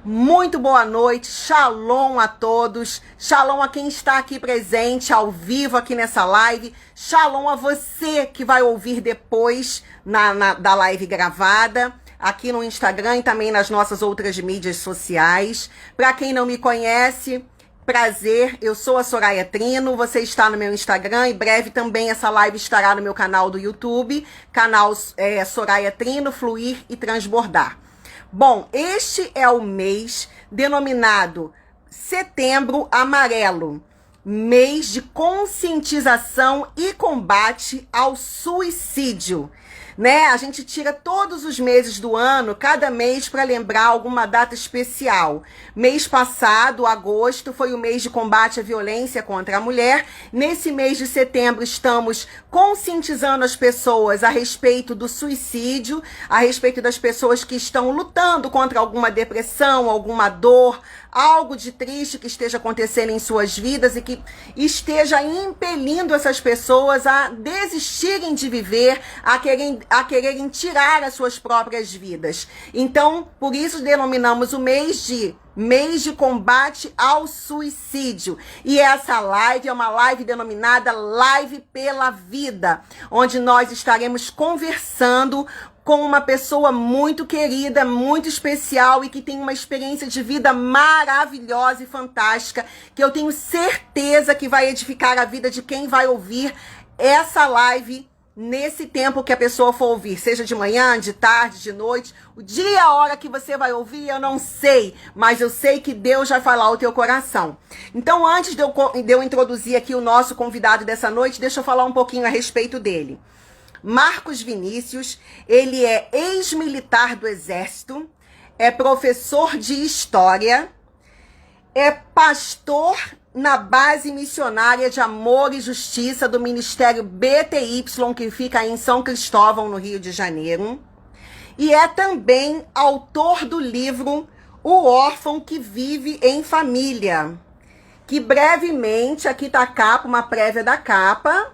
Muito boa noite, shalom a todos, shalom a quem está aqui presente, ao vivo aqui nessa live, shalom a você que vai ouvir depois da live gravada, aqui no Instagram e também nas nossas outras mídias sociais. Para quem não me conhece, prazer, eu sou a Soraya Trino, você está no meu Instagram, em breve também essa live estará no meu canal do YouTube, canal Soraya Trino, Fluir e Transbordar. Bom, este é o mês denominado Setembro Amarelo, mês de conscientização e combate ao suicídio. Né? A gente tira todos os meses do ano, cada mês, para lembrar alguma data especial. Mês passado, agosto, foi o mês de combate à violência contra a mulher. Nesse mês de setembro, estamos conscientizando as pessoas a respeito do suicídio, a respeito das pessoas que estão lutando contra alguma depressão, alguma dor, algo de triste que esteja acontecendo em suas vidas e que esteja impelindo essas pessoas a desistirem de viver, a quererem tirar as suas próprias vidas. Então, por isso denominamos o mês de combate ao suicídio. E essa live é uma live denominada Live pela Vida, onde nós estaremos conversando com uma pessoa muito querida, muito especial e que tem uma experiência de vida maravilhosa e fantástica, que eu tenho certeza que vai edificar a vida de quem vai ouvir essa live nesse tempo que a pessoa for ouvir, seja de manhã, de tarde, de noite, o dia e a hora que você vai ouvir, eu não sei, mas eu sei que Deus vai falar ao teu coração. Então, antes de eu introduzir aqui o nosso convidado dessa noite, deixa eu falar um pouquinho a respeito dele. Marcos Vinícius, ele é ex-militar do Exército, é professor de História, é pastor na base missionária de Amor e Justiça do Ministério BTY, que fica aí em São Cristóvão, no Rio de Janeiro, e é também autor do livro O Órfão que Vive em Família, que brevemente, aqui está a capa, uma prévia da capa.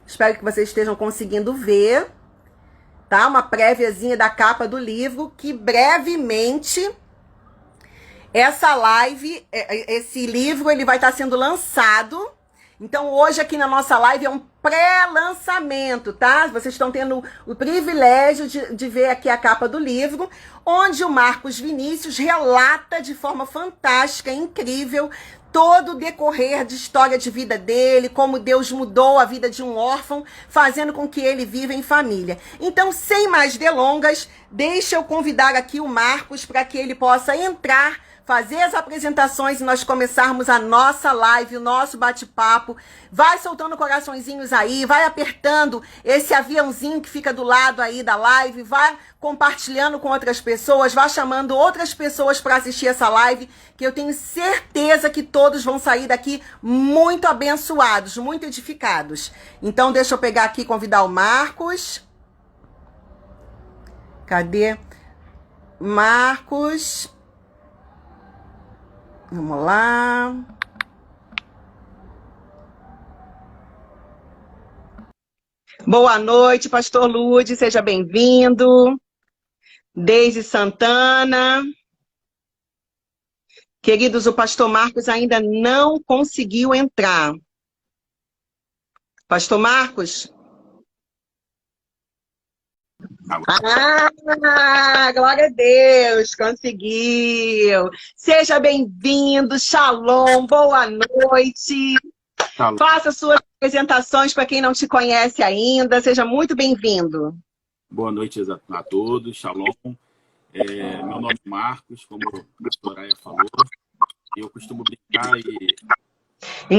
Espero que vocês estejam conseguindo ver, tá? Uma préviazinha da capa do livro, que brevemente essa live, esse livro, ele vai estar sendo lançado. Então, hoje aqui na nossa live é um pré-lançamento, tá? Vocês estão tendo o privilégio de ver aqui a capa do livro, onde o Marcos Vinícius relata de forma fantástica, incrível, todo o decorrer de história de vida dele, como Deus mudou a vida de um órfão, fazendo com que ele viva em família. Então, sem mais delongas, deixa eu convidar aqui o Marcos para que ele possa entrar, fazer as apresentações e nós começarmos a nossa live, o nosso bate-papo. Vai soltando coraçõezinhos aí, vai apertando esse aviãozinho que fica do lado aí da live, vai compartilhando com outras pessoas, vai chamando outras pessoas para assistir essa live, que eu tenho certeza que todos vão sair daqui muito abençoados, muito edificados. Então, deixa eu pegar aqui e convidar o Marcos. Cadê? Marcos. Vamos lá. Boa noite, Pastor Lude, seja bem-vindo. Deise Santana. Queridos, o Pastor Marcos ainda não conseguiu entrar. Pastor Marcos? Glória a Deus, conseguiu. Seja bem-vindo, shalom, boa noite. Shalom. Faça suas apresentações para quem não te conhece ainda, seja muito bem-vindo. Boa noite a todos, shalom. Meu nome é Marcos, como a Soraya falou, eu costumo brincar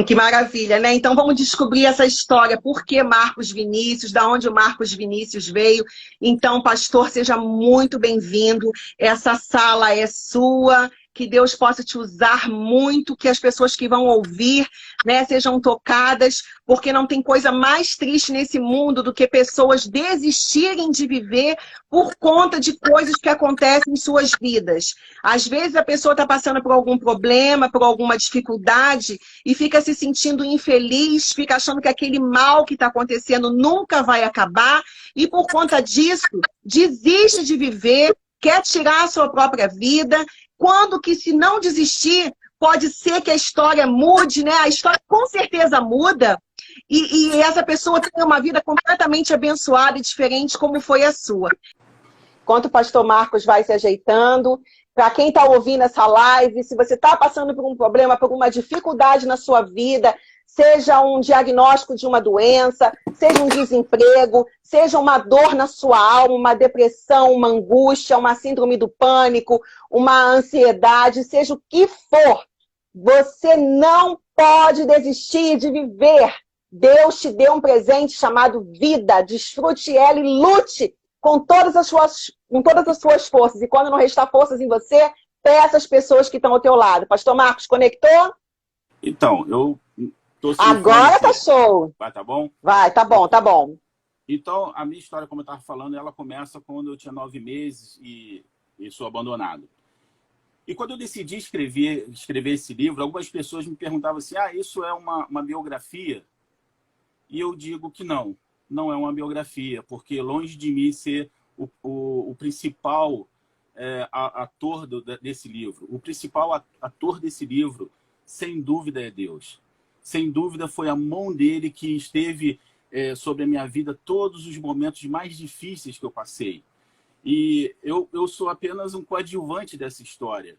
Que maravilha, né? Então vamos descobrir essa história, por que Marcos Vinícius, da onde o Marcos Vinícius veio. Então, pastor, seja muito bem-vindo. Essa sala é sua, que Deus possa te usar muito, que as pessoas que vão ouvir, né, sejam tocadas, porque não tem coisa mais triste nesse mundo do que pessoas desistirem de viver por conta de coisas que acontecem em suas vidas. Às vezes a pessoa está passando por algum problema, por alguma dificuldade e fica se sentindo infeliz, fica achando que aquele mal que está acontecendo nunca vai acabar e por conta disso desiste de viver, quer tirar a sua própria vida, quando que, se não desistir, pode ser que a história mude, né? A história com certeza muda e essa pessoa tem uma vida completamente abençoada e diferente como foi a sua. Enquanto o pastor Marcos vai se ajeitando, para quem está ouvindo essa live, se você está passando por um problema, por uma dificuldade na sua vida, seja um diagnóstico de uma doença, seja um desemprego, seja uma dor na sua alma, uma depressão, uma angústia, uma síndrome do pânico, uma ansiedade, seja o que for, você não pode desistir de viver. Deus te deu um presente chamado vida. Desfrute ela e lute com todas as suas forças. E quando não restar forças em você, peça às pessoas que estão ao teu lado. Pastor Marcos, conectou? Então, eu tô sem Agora fone tá aqui. show. Vai, tá bom? Vai, tá bom, tá bom. Então, a minha história, como eu estava falando, ela começa quando eu tinha 9 meses e sou abandonado. E quando eu decidi escrever esse livro, algumas pessoas me perguntavam assim, isso é uma biografia? E eu digo que não é uma biografia, porque longe de mim ser o principal ator desse livro. O principal ator desse livro, sem dúvida, é Deus. Sem dúvida, foi a mão dele que esteve sobre a minha vida todos os momentos mais difíceis que eu passei. E eu sou apenas um coadjuvante dessa história.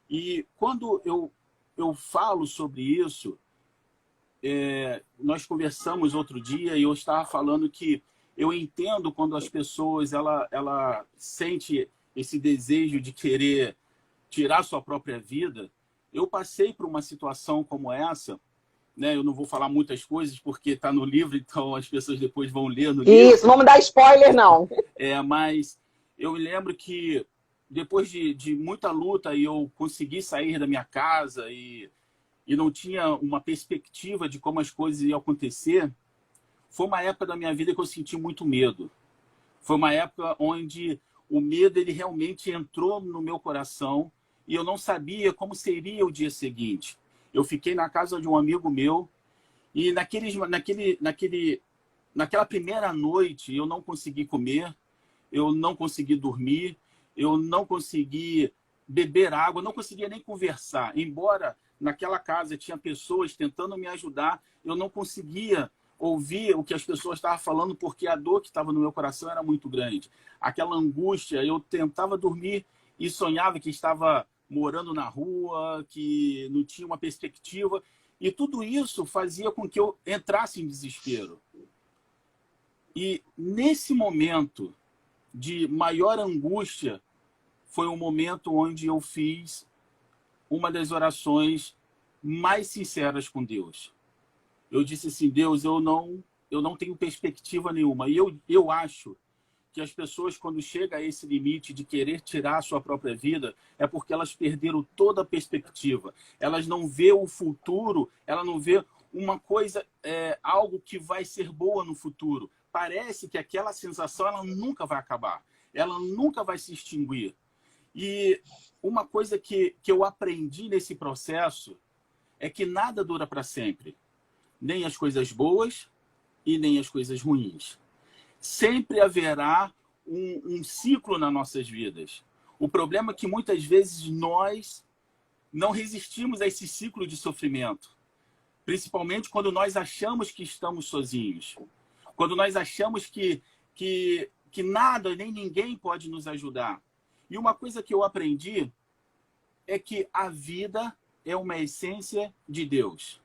E quando eu falo sobre isso, nós conversamos outro dia e eu estava falando que eu entendo quando as pessoas ela sente esse desejo de querer tirar sua própria vida. Eu passei por uma situação como essa, né? Eu não vou falar muitas coisas porque está no livro, então as pessoas depois vão ler no livro. Isso, vamos dar spoiler não. Mas eu me lembro que depois de muita luta eu consegui sair da minha casa e não tinha uma perspectiva de como as coisas iam acontecer. Foi uma época da minha vida que eu senti muito medo. Foi uma época onde o medo ele realmente entrou no meu coração e eu não sabia como seria o dia seguinte. Eu fiquei na casa de um amigo meu e naquela primeira noite eu não consegui comer, eu não consegui dormir, eu não consegui beber água, não conseguia nem conversar. Embora naquela casa tinha pessoas tentando me ajudar, eu não conseguia ouvir o que as pessoas estavam falando porque a dor que estava no meu coração era muito grande. Aquela angústia, eu tentava dormir e sonhava que estava morando na rua, que não tinha uma perspectiva. E tudo isso fazia com que eu entrasse em desespero. E nesse momento de maior angústia, foi um momento onde eu fiz uma das orações mais sinceras com Deus. Eu disse assim, Deus, eu não tenho perspectiva nenhuma. E eu acho que as pessoas, quando chegam a esse limite de querer tirar a sua própria vida, é porque elas perderam toda a perspectiva. Elas não vê o futuro, ela não vê uma coisa, algo que vai ser boa no futuro. Parece que aquela sensação ela nunca vai acabar. Ela nunca vai se extinguir. E uma coisa que eu aprendi nesse processo é que nada dura para sempre. Nem as coisas boas e nem as coisas ruins. Sempre haverá um ciclo nas nossas vidas. O problema é que muitas vezes nós não resistimos a esse ciclo de sofrimento. Principalmente quando nós achamos que estamos sozinhos. Quando nós achamos que nada nem ninguém pode nos ajudar. E uma coisa que eu aprendi é que a vida é uma essência de Deus.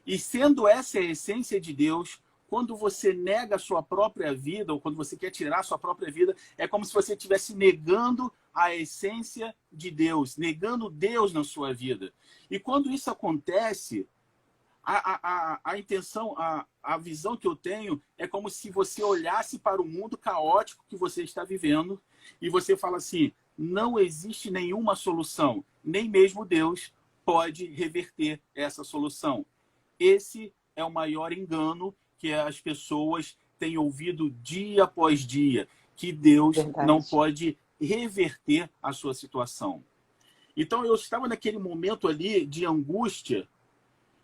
E sendo essa a essência de Deus, quando você nega a sua própria vida, ou quando você quer tirar a sua própria vida, é como se você estivesse negando a essência de Deus, negando Deus na sua vida. E quando isso acontece, a intenção, a visão que eu tenho é como se você olhasse para o mundo caótico que você está vivendo e você fala assim, não existe nenhuma solução, nem mesmo Deus pode reverter essa solução. Esse é o maior engano que as pessoas têm ouvido dia após dia, que Deus não pode reverter a sua situação. Então eu estava naquele momento ali de angústia,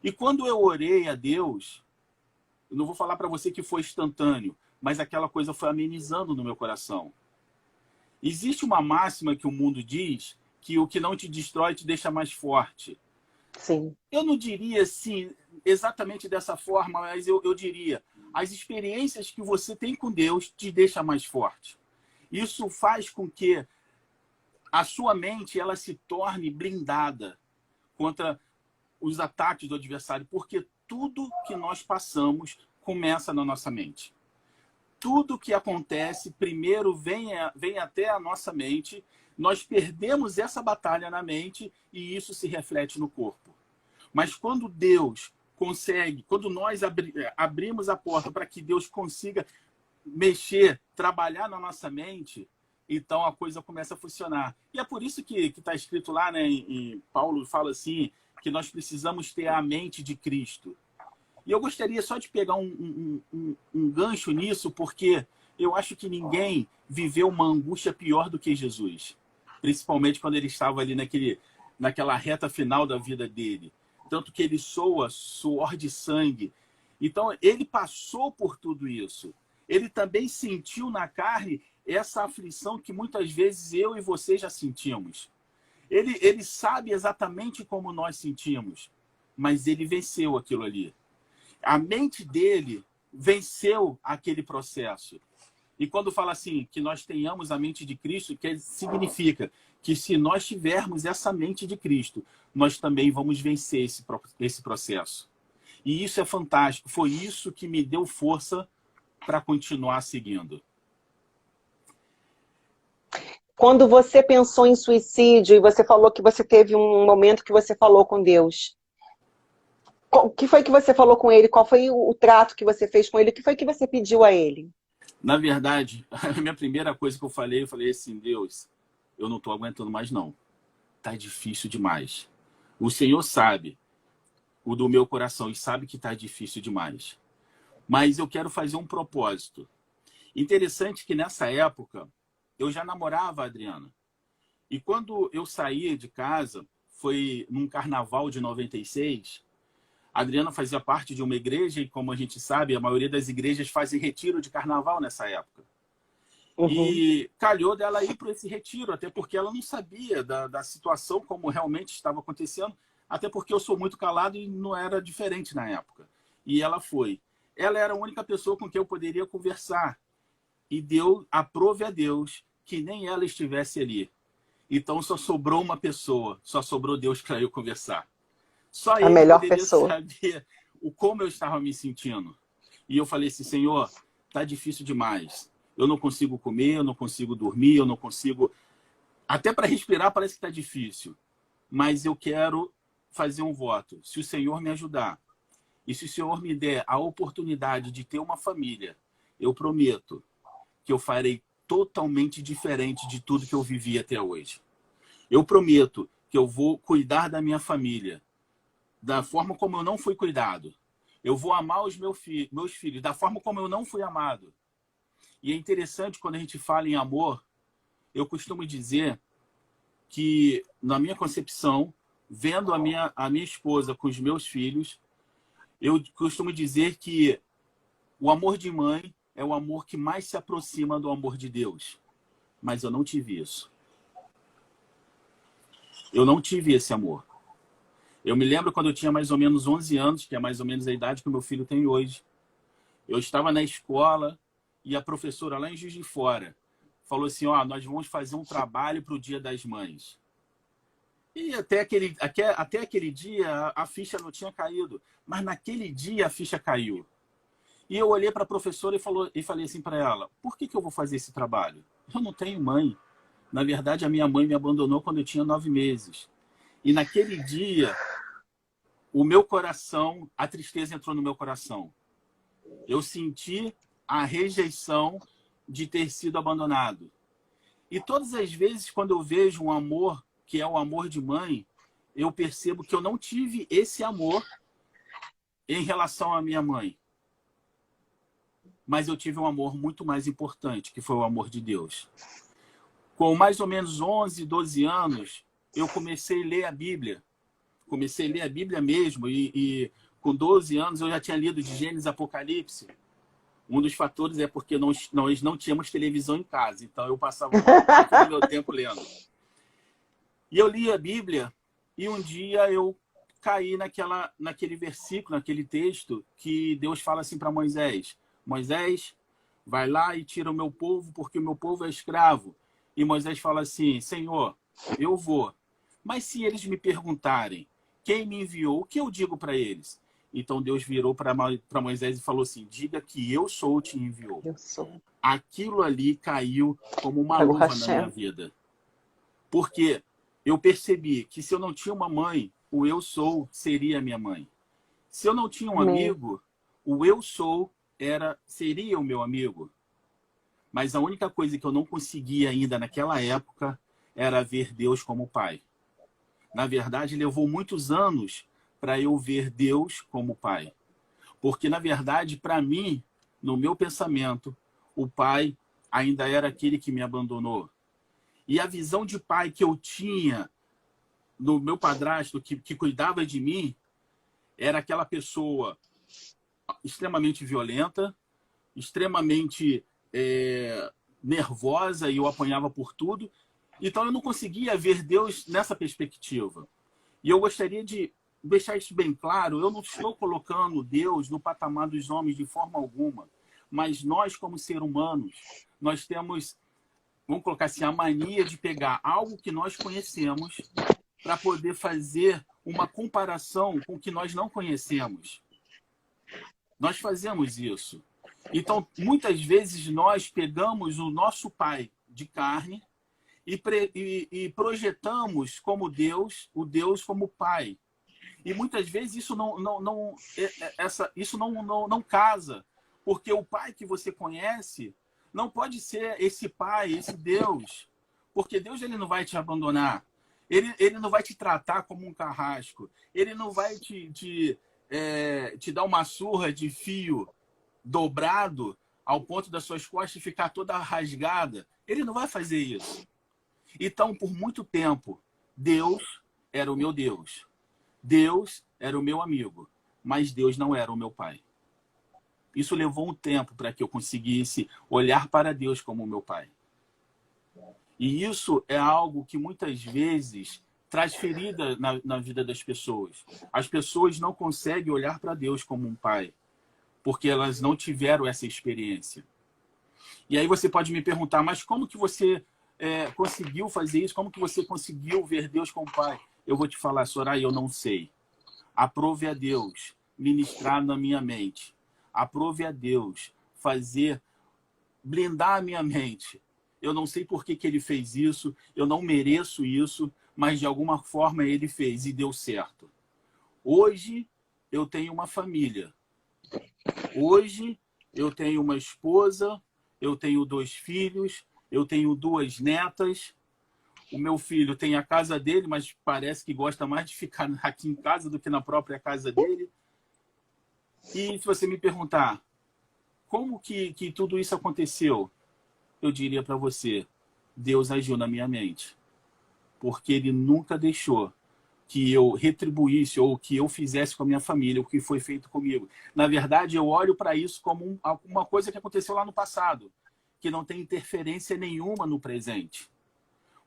e quando eu orei a Deus, eu não vou falar para você que foi instantâneo, mas aquela coisa foi amenizando no meu coração. Existe uma máxima que o mundo diz que o que não te destrói te deixa mais forte. Sim. Eu não diria assim, exatamente dessa forma, mas eu diria, as experiências que você tem com Deus te deixa mais forte. Isso faz com que a sua mente ela se torne blindada contra os ataques do adversário, porque tudo que nós passamos começa na nossa mente. Tudo que acontece primeiro vem até a nossa mente, nós perdemos essa batalha na mente e isso se reflete no corpo. Mas quando Deus consegue, quando nós abrimos a porta para que Deus consiga mexer, trabalhar na nossa mente, então a coisa começa a funcionar. E é por isso que está escrito lá, né, em Paulo fala assim, que nós precisamos ter a mente de Cristo. E eu gostaria só de pegar um gancho nisso, porque eu acho que ninguém viveu uma angústia pior do que Jesus. Principalmente quando ele estava ali naquela reta final da vida dele. Tanto que ele soa suor de sangue. Então, ele passou por tudo isso. Ele também sentiu na carne essa aflição que muitas vezes eu e você já sentimos. Ele sabe exatamente como nós sentimos, mas ele venceu aquilo ali. A mente dele venceu aquele processo. E quando fala assim, que nós tenhamos a mente de Cristo, que significa que se nós tivermos essa mente de Cristo, nós também vamos vencer esse processo. E isso é fantástico. Foi isso que me deu força para continuar seguindo. Quando você pensou em suicídio e você falou que você teve um momento que você falou com Deus, o que foi que você falou com ele? Qual foi o trato que você fez com ele? O que foi que você pediu a ele? Na verdade, a minha primeira coisa que eu falei assim, Deus, eu não estou aguentando mais não. Tá difícil demais. O Senhor sabe o do meu coração e sabe que tá difícil demais. Mas eu quero fazer um propósito. Interessante que nessa época eu já namorava a Adriana. E quando eu saí de casa, foi num carnaval de 96, a Adriana fazia parte de uma igreja e, como a gente sabe, a maioria das igrejas fazem retiro de carnaval nessa época. Uhum. E calhou dela ir para esse retiro, até porque ela não sabia da situação, como realmente estava acontecendo, até porque eu sou muito calado e não era diferente na época. E ela foi. Ela era a única pessoa com quem eu poderia conversar. E aprove a Deus que nem ela estivesse ali. Então só sobrou uma pessoa, só sobrou Deus para eu conversar. Só ele poderia saber como eu estava me sentindo. E eu falei assim, Senhor, tá difícil demais. Eu não consigo comer, eu não consigo dormir, eu não consigo... Até para respirar parece que está difícil. Mas eu quero fazer um voto. Se o Senhor me ajudar, e se o Senhor me der a oportunidade de ter uma família, eu prometo que eu farei totalmente diferente de tudo que eu vivi até hoje. Eu prometo que eu vou cuidar da minha família da forma como eu não fui cuidado. Eu vou amar os meus filhos da forma como eu não fui amado. E é interessante quando a gente fala em amor, eu costumo dizer que, na minha concepção, vendo a minha esposa com os meus filhos, eu costumo dizer que o amor de mãe é o amor que mais se aproxima do amor de Deus. Mas eu não tive isso. Eu não tive esse amor. Eu me lembro quando eu tinha mais ou menos 11 anos, que é mais ou menos a idade que o meu filho tem hoje. Eu estava na escola e a professora lá em Juiz de Fora falou assim, nós vamos fazer um trabalho para o Dia das Mães. E até aquele dia a ficha não tinha caído, mas naquele dia a ficha caiu. E eu olhei para a professora e falei assim para ela, por que eu vou fazer esse trabalho? Eu não tenho mãe. Na verdade, a minha mãe me abandonou quando eu tinha 9 meses. E naquele dia, o meu coração, a tristeza entrou no meu coração. Eu senti a rejeição de ter sido abandonado. E todas as vezes, quando eu vejo um amor, que é o amor de mãe, eu percebo que eu não tive esse amor em relação à minha mãe. Mas eu tive um amor muito mais importante, que foi o amor de Deus. Com mais ou menos 11, 12 anos, eu comecei a ler a Bíblia. Comecei a ler a Bíblia mesmo. E com 12 anos eu já tinha lido de Gênesis Apocalipse. Um dos fatores é porque nós não tínhamos televisão em casa. Então eu passava uma parte do meu tempo lendo. E eu li a Bíblia e um dia eu caí naquele versículo, naquele texto que Deus fala assim para Moisés: Moisés, vai lá e tira o meu povo, porque o meu povo é escravo. E Moisés fala assim: Senhor, eu vou. Mas se eles me perguntarem quem me enviou, o que eu digo para eles? Então Deus virou para Moisés e falou assim: diga que eu sou te enviou. Eu sou. Aquilo ali caiu como uma Baruch luva na minha Hashem. vida. Porque eu percebi que se eu não tinha uma mãe, o eu sou seria a minha mãe. Se eu não tinha um Amém. amigo, o eu sou seria o meu amigo. Mas a única coisa que eu não conseguia ainda naquela época era ver Deus como pai. Na verdade, levou muitos anos para eu ver Deus como pai. Porque, na verdade, para mim, no meu pensamento, o pai ainda era aquele que me abandonou. E a visão de pai que eu tinha no meu padrasto, que cuidava de mim, era aquela pessoa extremamente violenta, extremamente nervosa, e eu apanhava por tudo. Então eu não conseguia ver Deus nessa perspectiva. E eu gostaria de deixar isso bem claro: eu não estou colocando Deus no patamar dos homens de forma alguma, mas nós, como seres humanos, nós temos, vamos colocar assim, a mania de pegar algo que nós conhecemos para poder fazer uma comparação com o que nós não conhecemos. Nós fazemos isso. Então, muitas vezes nós pegamos o nosso pai de carne e projetamos como Deus, o Deus como pai. E muitas vezes isso não casa, porque o pai que você conhece não pode ser esse pai, esse Deus, porque Deus, ele não vai te abandonar, ele não vai te tratar como um carrasco, ele não vai te dar uma surra de fio dobrado ao ponto das suas costas ficar toda rasgada. Ele não vai fazer isso. Então, por muito tempo, Deus era o meu Deus. Deus era o meu amigo, mas Deus não era o meu pai. Isso levou um tempo para que eu conseguisse olhar para Deus como o meu pai. E isso é algo que muitas vezes traz ferida na vida das pessoas. As pessoas não conseguem olhar para Deus como um pai, porque elas não tiveram essa experiência. E aí você pode me perguntar: mas como que você conseguiu fazer isso? Como que você conseguiu ver Deus como pai? Eu vou te falar: Soraya, eu não sei. Aprove a Deus ministrar na minha mente. Aprove a Deus blindar a minha mente. Eu não sei por que ele fez isso, eu não mereço isso, mas de alguma forma ele fez e deu certo. Hoje eu tenho uma família. Hoje eu tenho uma esposa, eu tenho 2 filhos, eu tenho 2 netas. O meu filho tem a casa dele, mas parece que gosta mais de ficar aqui em casa do que na própria casa dele. E se você me perguntar como que tudo isso aconteceu, eu diria para você: Deus agiu na minha mente. Porque ele nunca deixou que eu retribuísse ou que eu fizesse com a minha família o que foi feito comigo. Na verdade, eu olho para isso como uma coisa que aconteceu lá no passado, que não tem interferência nenhuma no presente.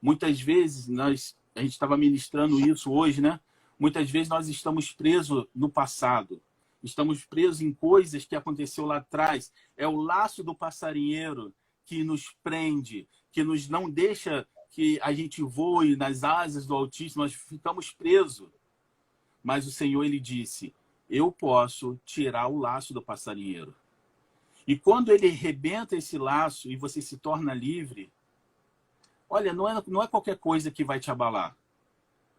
Muitas vezes, a gente estava ministrando isso hoje, né? Muitas vezes nós estamos presos no passado. Estamos presos em coisas que aconteceu lá atrás. É o laço do passarinheiro que nos prende, que nos não deixa que a gente voe nas asas do Altíssimo. Nós ficamos presos. Mas o Senhor, ele disse: eu posso tirar o laço do passarinheiro. E quando ele arrebenta esse laço e você se torna livre, olha, não é qualquer coisa que vai te abalar.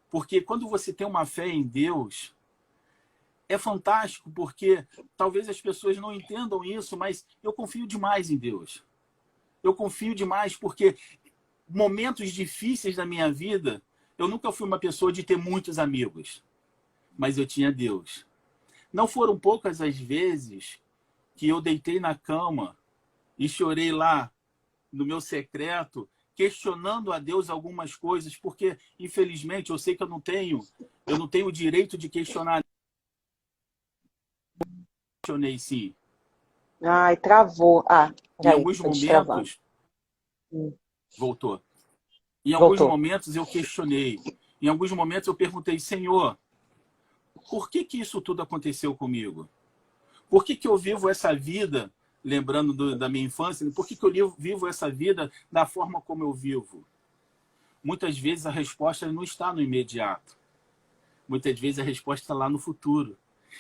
Porque quando você tem uma fé em Deus, é fantástico, porque talvez as pessoas não entendam isso, mas eu confio demais em Deus. Eu confio demais porque momentos difíceis da minha vida, eu nunca fui uma pessoa de ter muitos amigos, mas eu tinha Deus. Não foram poucas as vezes que eu deitei na cama e chorei lá no meu secreto, questionando a Deus algumas coisas, porque, infelizmente, eu sei que eu não tenho o direito de questionar. Questionei, sim. Ai, travou. Em Peraí, alguns tô destravando. momentos, voltou. Em alguns Voltou. momentos eu questionei. Em alguns momentos eu perguntei, Senhor, por que que isso tudo aconteceu comigo? Por que que eu vivo essa vida, lembrando da minha infância, por que que eu vivo essa vida da forma como eu vivo? Muitas vezes a resposta não está no imediato. Muitas vezes a resposta está lá no futuro.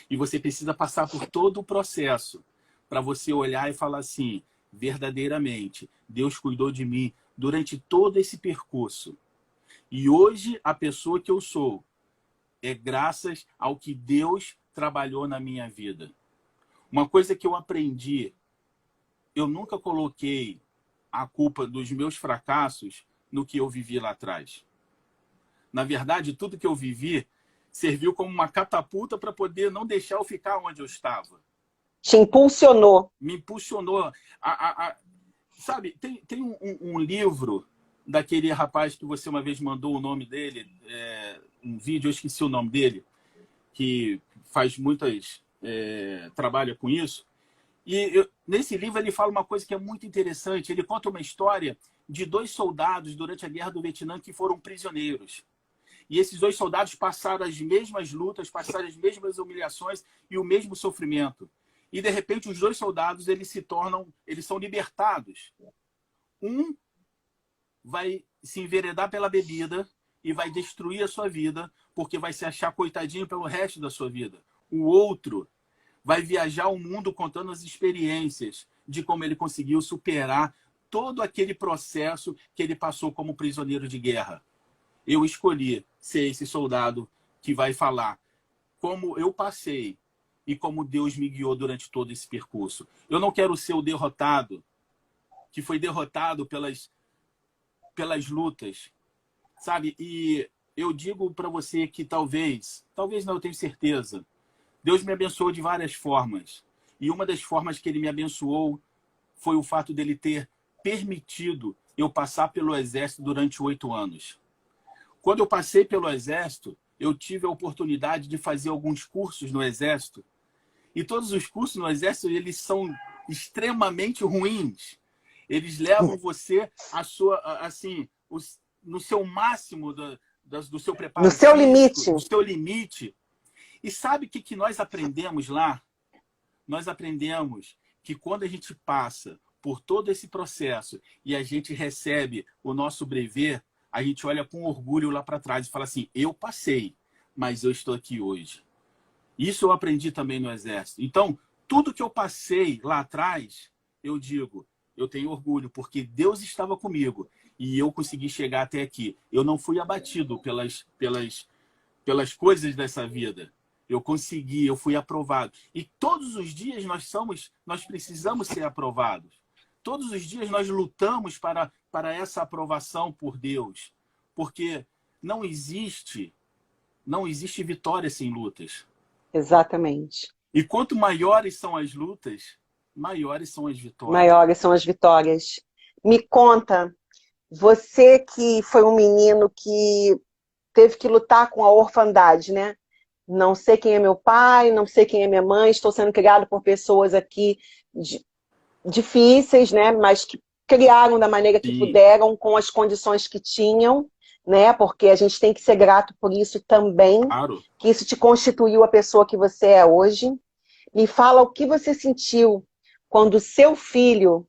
E você precisa passar por todo o processo para você olhar e falar assim, verdadeiramente, Deus cuidou de mim durante todo esse percurso. E hoje a pessoa que eu sou é graças ao que Deus trabalhou na minha vida. Uma coisa que eu aprendi, eu nunca coloquei a culpa dos meus fracassos no que eu vivi lá atrás. Na verdade, tudo que eu vivi serviu como uma catapulta para poder não deixar eu ficar onde eu estava. Te impulsionou. Me impulsionou. Sabe, tem um livro daquele rapaz que você uma vez mandou o nome dele, um vídeo, eu esqueci o nome dele, que faz muitas... trabalha com isso. E nesse livro ele fala uma coisa que é muito interessante. Ele conta uma história de 2 soldados durante a Guerra do Vietnã que foram prisioneiros. E esses 2 soldados passaram as mesmas lutas, passaram as mesmas humilhações e o mesmo sofrimento. E, de repente, os 2 soldados eles são libertados. Um vai se enveredar pela bebida e vai destruir a sua vida, porque vai se achar coitadinho pelo resto da sua vida. O outro vai viajar o mundo contando as experiências de como ele conseguiu superar todo aquele processo que ele passou como prisioneiro de guerra. Eu escolhi ser esse soldado que vai falar como eu passei e como Deus me guiou durante todo esse percurso. Eu não quero ser o derrotado, que foi derrotado pelas lutas, sabe? E eu digo para você que talvez não, eu tenho certeza, Deus me abençoou de várias formas. E uma das formas que ele me abençoou foi o fato dele ter permitido eu passar pelo exército durante 8 anos. Quando eu passei pelo exército, eu tive a oportunidade de fazer alguns cursos no exército. E todos os cursos no exército, eles são extremamente ruins. Eles levam você no seu máximo do seu preparo No seu físico, limite. no seu limite. E sabe o que nós aprendemos lá? Nós aprendemos que quando a gente passa por todo esse processo e a gente recebe o nosso brevet, a gente olha com orgulho lá para trás e fala assim, eu passei, mas eu estou aqui hoje. Isso eu aprendi também no Exército. Então, tudo que eu passei lá atrás, eu digo, eu tenho orgulho, porque Deus estava comigo e eu consegui chegar até aqui. Eu não fui abatido pelas coisas dessa vida. Eu consegui, eu fui aprovado. E todos os dias nós precisamos ser aprovados. Todos os dias nós lutamos para essa aprovação por Deus. Porque não existe vitória sem lutas. Exatamente. E quanto maiores são as lutas, maiores são as vitórias. Maiores são as vitórias. Me conta, você que foi um menino que teve que lutar com a orfandade, né? Não sei quem é meu pai, não sei quem é minha mãe, estou sendo criado por pessoas aqui difíceis, né? Mas que criaram da maneira que puderam, com as condições que tinham, né? Porque a gente tem que ser grato por isso também, Claro. que isso te constituiu a pessoa que você é hoje. Me fala o que você sentiu quando o seu filho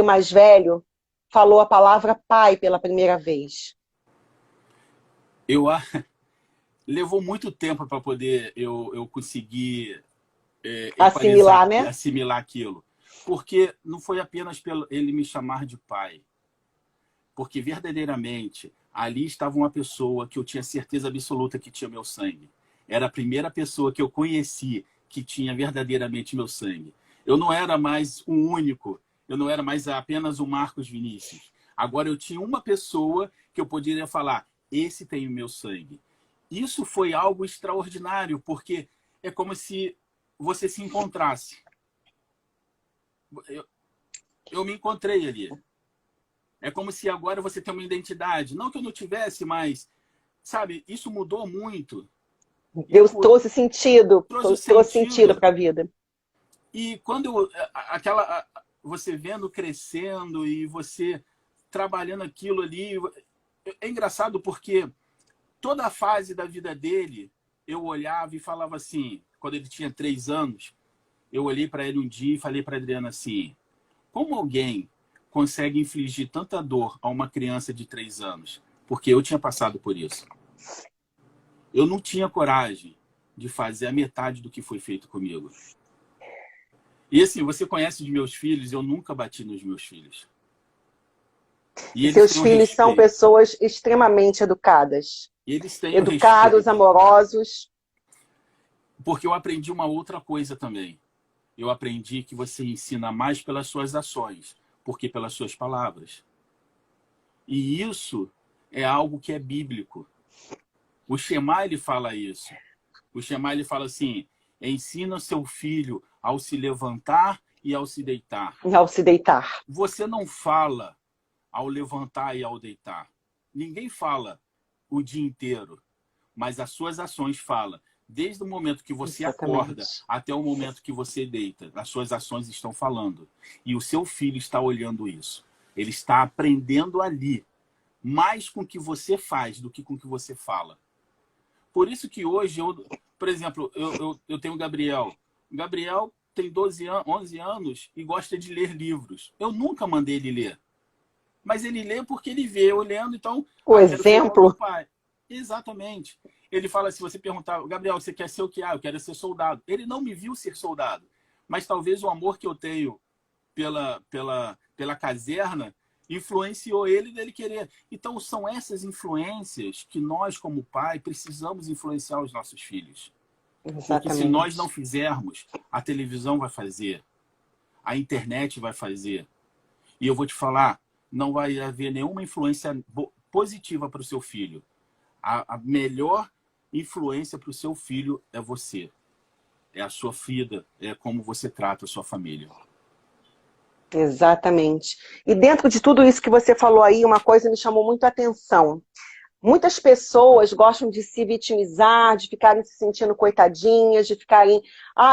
mais velho, falou a palavra pai pela primeira vez. Levou muito tempo para poder eu conseguir Assimilar, né? assimilar aquilo. Porque não foi apenas pelo ele me chamar de pai. Porque verdadeiramente ali estava uma pessoa que eu tinha certeza absoluta que tinha meu sangue. Era a primeira pessoa que eu conheci que tinha verdadeiramente meu sangue. Eu não era mais um único, eu não era mais apenas o Marcos Vinícius. Agora eu tinha uma pessoa que eu poderia falar, esse tem o meu sangue. Isso foi algo extraordinário, porque é como se você se encontrasse. Eu me encontrei ali. É como se agora você tem uma identidade. Não que eu não tivesse, mas, sabe, isso mudou muito. Deus trouxe sentido para a vida. E quando você vendo crescendo e você trabalhando aquilo ali, É engraçado porque toda a fase da vida dele, eu olhava e falava assim, quando ele tinha 3 anos, eu olhei para ele um dia e falei para a Adriana assim, como alguém consegue infligir tanta dor a uma criança de 3 anos? Porque eu tinha passado por isso. Eu não tinha coragem de fazer a metade do que foi feito comigo. E assim, você conhece os meus filhos, eu nunca bati nos meus filhos. E eles Seus têm um filhos são respeito. pessoas extremamente educadas. Eles têm um Educados, respeito. amorosos. Porque eu aprendi uma outra coisa também. Eu aprendi que você ensina mais pelas suas ações, porque pelas suas palavras. E isso é algo que é bíblico. O Shema, ele fala isso. O Shema, ele fala assim, ensina seu filho ao se levantar e ao se deitar. Ao se deitar. Você não fala ao levantar e ao deitar. Ninguém fala o dia inteiro, mas as suas ações falam. Desde o momento que você acorda até o momento que você deita, as suas ações estão falando. E o seu filho está olhando isso. Ele está aprendendo ali, mais com o que você faz do que com o que você fala. Por isso que hoje, por exemplo, eu tenho o Gabriel. O Gabriel tem 11 anos e gosta de ler livros. Eu nunca mandei ele ler. Mas ele lê porque ele vê eu lendo, então... O exemplo. Pai. Exatamente. Ele fala, se você perguntar, Gabriel, você quer ser o que? Eu quero ser soldado. Ele não me viu ser soldado. Mas talvez o amor que eu tenho pela caserna influenciou ele dele querer. Então, são essas influências que nós, como pai, precisamos influenciar os nossos filhos. Exatamente. Porque se nós não fizermos, a televisão vai fazer, a internet vai fazer. E eu vou te falar, não vai haver nenhuma influência positiva para o seu filho. A melhor influência para o seu filho é você. É a sua vida, é como você trata a sua família. Exatamente. E dentro de tudo isso que você falou aí, uma coisa me chamou muito a atenção. Muitas pessoas gostam de se vitimizar, de ficarem se sentindo coitadinhas, de ficarem,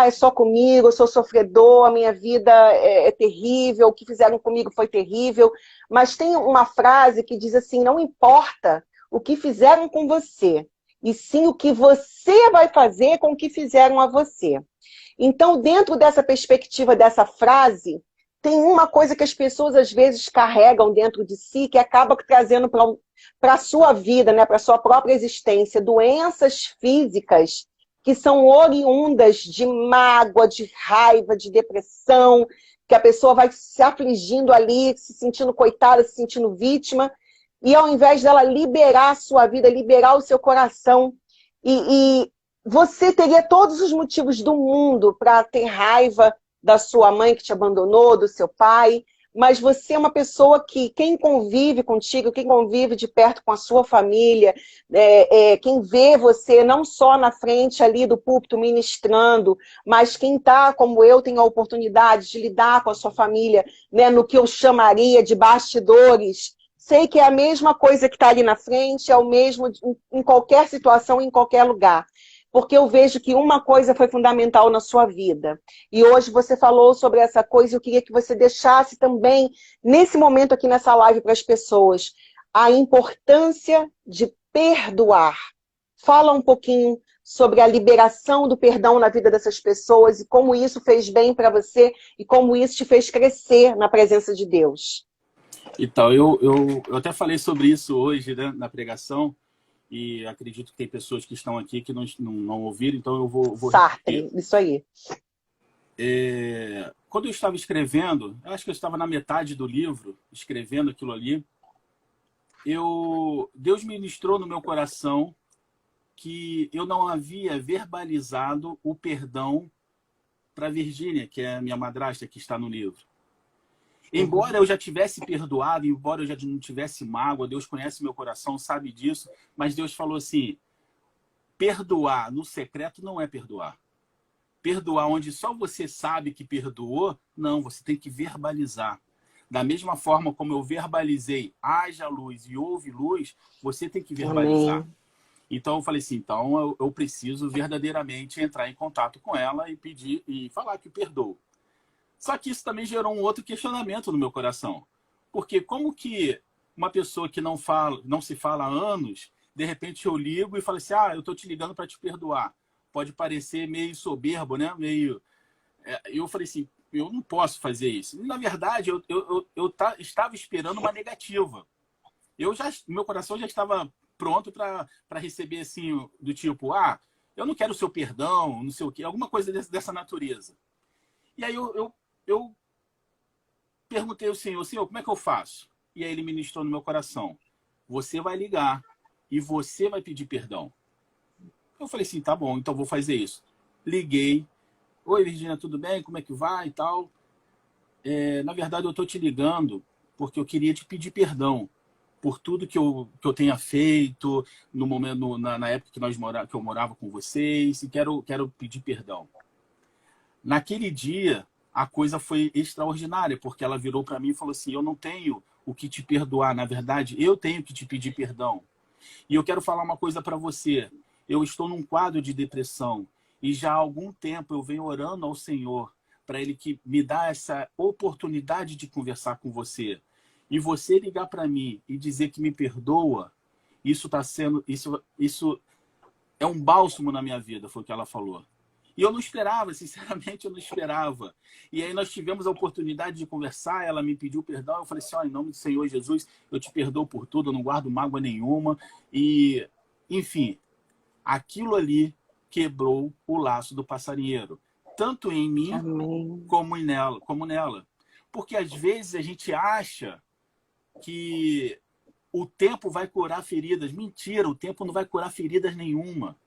é só comigo, eu sou sofredor, a minha vida é terrível, o que fizeram comigo foi terrível. Mas tem uma frase que diz assim, não importa o que fizeram com você, e sim o que você vai fazer com o que fizeram a você. Então, dentro dessa perspectiva dessa frase, tem uma coisa que as pessoas às vezes carregam dentro de si, que acaba trazendo para a sua vida, né, para a sua própria existência, doenças físicas que são oriundas de mágoa, de raiva, de depressão, que a pessoa vai se afligindo ali, se sentindo coitada, se sentindo vítima, e ao invés dela liberar a sua vida, liberar o seu coração, e você teria todos os motivos do mundo para ter raiva da sua mãe que te abandonou, do seu pai, mas você é uma pessoa que, quem convive contigo, quem convive de perto com a sua família, quem vê você não só na frente ali do púlpito ministrando, mas quem está, como eu, tem a oportunidade de lidar com a sua família, né, no que eu chamaria de bastidores, sei que é a mesma coisa que está ali na frente, é o mesmo em qualquer situação, em qualquer lugar. Porque eu vejo que uma coisa foi fundamental na sua vida. E hoje você falou sobre essa coisa e eu queria que você deixasse também, nesse momento aqui nessa live para as pessoas, a importância de perdoar. Fala um pouquinho sobre a liberação do perdão na vida dessas pessoas e como isso fez bem para você e como isso te fez crescer na presença de Deus. Então, eu até falei sobre isso hoje, né, na pregação. E acredito que tem pessoas que estão aqui que não ouviram, então eu vou Sartre, repetir. isso aí. Quando eu estava escrevendo, eu acho que eu estava na metade do livro, escrevendo aquilo ali, Deus ministrou no meu coração que eu não havia verbalizado o perdão para a Virgínia, que é a minha madrasta que está no livro. Embora eu já tivesse perdoado, embora eu já não tivesse mágoa, Deus conhece meu coração, sabe disso, mas Deus falou assim, perdoar no secreto não é perdoar. Perdoar onde só você sabe que perdoou, não, você tem que verbalizar. Da mesma forma como eu verbalizei, haja luz e houve luz, você tem que verbalizar. Amém. Então eu falei assim, então eu preciso verdadeiramente entrar em contato com ela e pedir e falar que perdoo. Só que isso também gerou um outro questionamento no meu coração. Porque como que uma pessoa que não fala, não se fala há anos, de repente eu ligo e falo assim, ah, eu tô te ligando para te perdoar. Pode parecer meio soberbo, né? Meio... eu falei assim, eu não posso fazer isso. E, na verdade, estava esperando uma negativa. Meu coração já estava pronto para receber assim, do tipo, ah, eu não quero o seu perdão, não sei o quê, alguma coisa dessa natureza. E aí eu perguntei ao Senhor, como é que eu faço? E aí ele ministrou no meu coração, você vai ligar e você vai pedir perdão. Eu falei assim, tá bom, então vou fazer isso. Liguei, oi Virgínia, tudo bem? Como é que vai e tal? Na verdade, eu estou te ligando porque eu queria te pedir perdão por tudo que eu tenha feito no momento, na época que eu morava com vocês, e quero pedir perdão. Naquele dia, a coisa foi extraordinária, porque ela virou para mim e falou assim, eu não tenho o que te perdoar, na verdade, eu tenho que te pedir perdão. E eu quero falar uma coisa para você, eu estou num quadro de depressão, e já há algum tempo eu venho orando ao Senhor para Ele que me dá essa oportunidade de conversar com você. E você ligar para mim e dizer que me perdoa, isso é um bálsamo na minha vida, foi o que ela falou. E eu não esperava, sinceramente, eu não esperava. E aí nós tivemos a oportunidade de conversar, ela me pediu perdão, eu falei assim, em nome do Senhor Jesus, eu te perdoo por tudo, eu não guardo mágoa nenhuma. E, enfim, aquilo ali quebrou o laço do passarinheiro, tanto em mim Amém. como nela. Porque às vezes a gente acha que o tempo vai curar feridas. Mentira, o tempo não vai curar feridas nenhuma.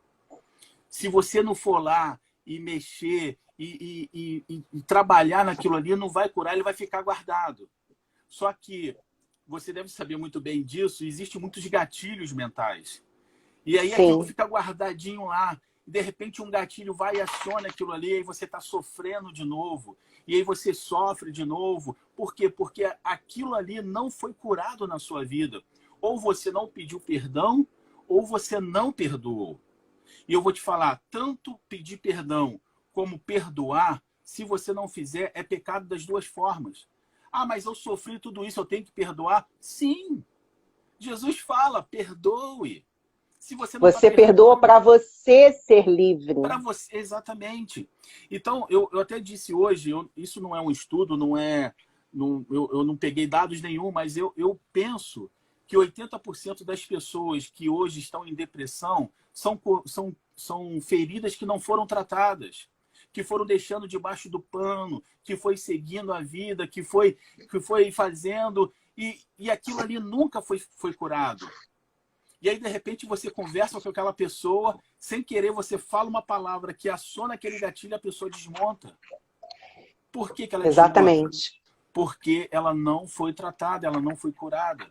Se você não for lá e mexer e trabalhar naquilo ali, não vai curar, ele vai ficar guardado. Só que você deve saber muito bem disso, existem muitos gatilhos mentais. E aí aquilo fica guardadinho lá. De repente um gatilho vai e aciona aquilo ali, e aí você está sofrendo de novo. E aí você sofre de novo. Por quê? Porque aquilo ali não foi curado na sua vida. Ou você não pediu perdão, ou você não perdoou. E eu vou te falar, tanto pedir perdão como perdoar, se você não fizer, é pecado das duas formas. Ah, mas eu sofri tudo isso, eu tenho que perdoar? Sim. Jesus fala, perdoe. Se você perdoa para você ser livre. Para você, exatamente. Então, eu até disse hoje, isso não é um estudo, eu não peguei dados nenhum, mas eu penso que 80% das pessoas que hoje estão em depressão são feridas que não foram tratadas, que foram deixando debaixo do pano, que foi seguindo a vida, que foi fazendo, e aquilo ali nunca foi curado. E aí, de repente, você conversa com aquela pessoa, sem querer, você fala uma palavra que aciona aquele gatilho e a pessoa desmonta. Por que ela Exatamente. desmonta? Porque ela não foi tratada, ela não foi curada.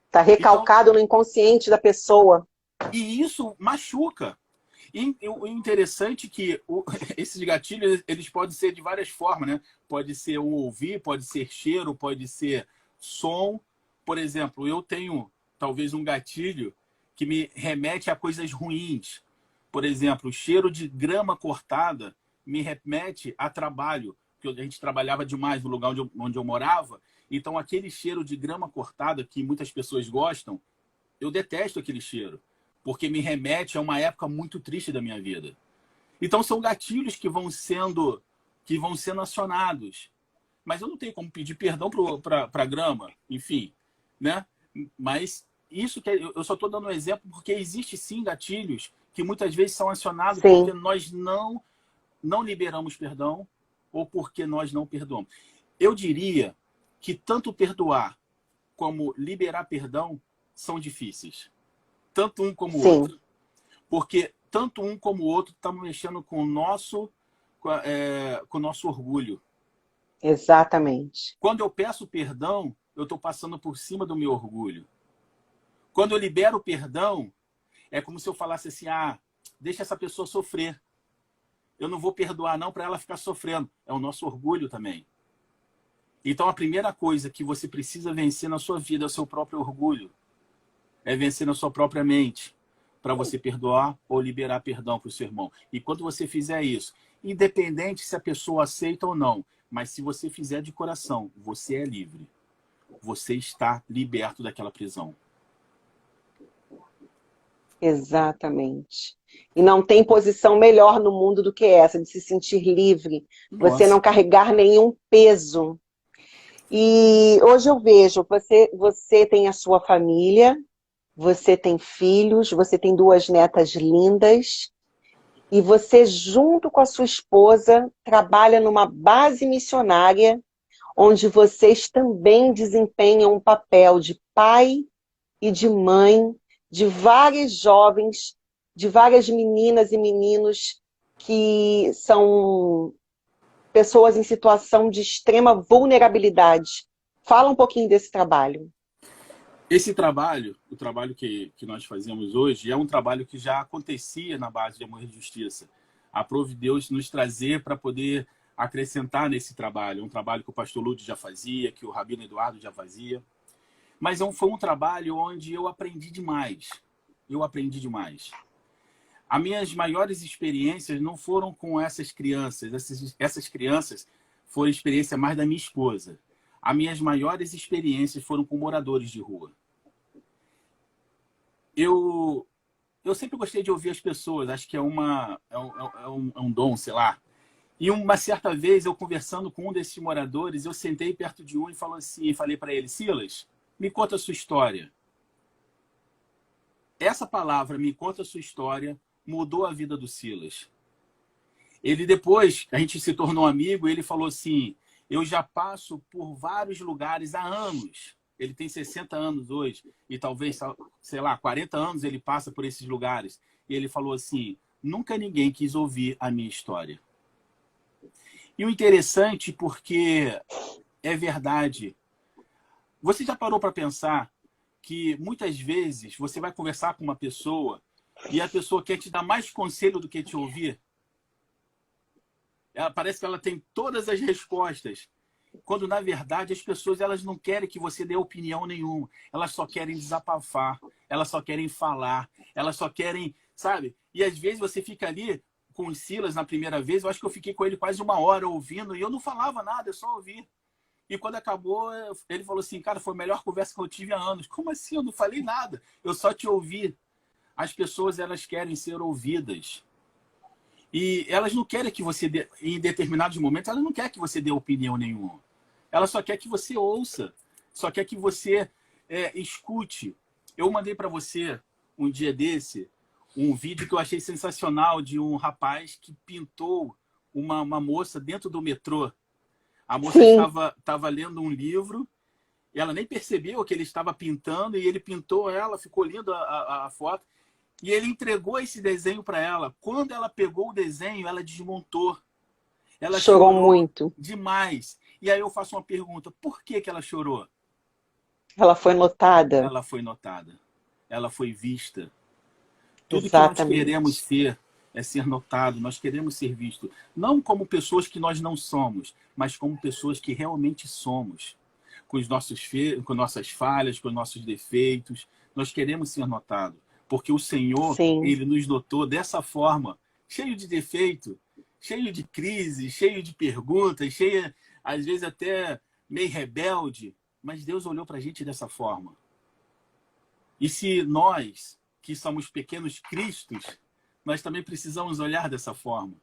Está recalcado no inconsciente da pessoa. E isso machuca. E o interessante é que esses gatilhos, eles podem ser de várias formas, né? Pode ser o ouvir, pode ser cheiro, pode ser som. Por exemplo, eu tenho talvez um gatilho que me remete a coisas ruins. Por exemplo, o cheiro de grama cortada me remete a trabalho, porque a gente trabalhava demais no lugar onde eu morava. Então, aquele cheiro de grama cortada, que muitas pessoas gostam, eu detesto aquele cheiro, porque me remete a uma época muito triste da minha vida. Então, são gatilhos que vão sendo acionados. Mas eu não tenho como pedir perdão para a grama, enfim, né? Mas isso que eu só estou dando um exemplo porque existe sim gatilhos que muitas vezes são acionados porque nós não liberamos perdão ou porque nós não perdoamos. Eu diria que tanto perdoar como liberar perdão são difíceis. Tanto um como o outro. Porque tanto um como o outro estão mexendo com o nosso orgulho. Exatamente. Quando eu peço perdão, eu estou passando por cima do meu orgulho. Quando eu libero perdão, é como se eu falasse assim, deixa essa pessoa sofrer. Eu não vou perdoar não para ela ficar sofrendo. É o nosso orgulho também. Então a primeira coisa que você precisa vencer na sua vida é o seu próprio orgulho. É vencer na sua própria mente para você perdoar ou liberar perdão para o seu irmão. E quando você fizer isso, independente se a pessoa aceita ou não, mas se você fizer de coração, você é livre. você está liberto daquela prisão. Exatamente. E não tem posição melhor no mundo do que essa, de se sentir livre, você Nossa. não carregar nenhum peso. E hoje eu vejo, você tem a sua família, você tem filhos, você tem 2 netas lindas, e você, junto com a sua esposa, trabalha numa base missionária, onde vocês também desempenham um papel de pai e de mãe, de várias jovens, de várias meninas e meninos que são pessoas em situação de extrema vulnerabilidade. Fala um pouquinho desse trabalho. Esse trabalho, o trabalho que nós fazemos hoje, é um trabalho que já acontecia na base de Amor e Justiça. Aprove Deus nos trazer para poder acrescentar nesse trabalho. Um trabalho que o pastor Lúcio já fazia, que o Rabino Eduardo já fazia. Mas foi um trabalho onde eu aprendi demais. Eu aprendi demais. As minhas maiores experiências não foram com essas crianças. Essas crianças foram experiência mais da minha esposa. As minhas maiores experiências foram com moradores de rua. Eu sempre gostei de ouvir as pessoas. Acho que é um dom, sei lá. E uma certa vez, eu conversando com um desses moradores, eu sentei perto de um e falei para ele: Silas, me conta a sua história. Essa palavra, me conta a sua história, mudou a vida do Silas. Ele depois, a gente se tornou amigo, e ele falou assim: eu já passo por vários lugares há anos. Ele tem 60 anos hoje, e talvez, sei lá, 40 anos ele passa por esses lugares. E ele falou assim: nunca ninguém quis ouvir a minha história. E o interessante, porque é verdade. Você já parou para pensar que muitas vezes você vai conversar com uma pessoa e a pessoa quer te dar mais conselho do que te ouvir? Parece que ela tem todas as respostas, quando na verdade as pessoas elas não querem que você dê opinião nenhuma. Elas só querem desabafar, elas só querem falar, elas só querem, sabe? E às vezes você fica ali com o Silas na primeira vez, eu acho que eu fiquei com ele quase 1 hora ouvindo e eu não falava nada, eu só ouvi. E quando acabou, ele falou assim: cara, foi a melhor conversa que eu tive há anos. Como assim? Eu não falei nada, eu só te ouvi. As pessoas, elas querem ser ouvidas. E elas não querem que você dê, em determinados momentos, elas não querem que você dê opinião nenhuma. Ela só quer que você ouça, só quer que você escute. Eu mandei para você, um dia desse, um vídeo que eu achei sensacional de um rapaz que pintou uma moça dentro do metrô. A moça estava lendo um livro, e ela nem percebeu que ele estava pintando, e ele pintou ela, ficou lindo a foto, e ele entregou esse desenho para ela. Quando ela pegou o desenho, ela desmontou. Ela Chorou chorou muito. demais. E aí eu faço uma pergunta: por que ela chorou? Ela foi notada. Ela foi notada. Ela foi vista. Tudo que nós queremos Exatamente. ser notado, nós queremos ser visto. Não como pessoas que nós não somos, mas como pessoas que realmente somos. Com nossas falhas, com os nossos defeitos. Nós queremos ser notados. Porque o Senhor, Sim. Ele nos notou dessa forma, cheio de defeito, cheio de crise, cheio de perguntas, cheio, às vezes até meio rebelde. Mas Deus olhou para a gente dessa forma. E se nós, que somos pequenos cristos, nós também precisamos olhar dessa forma.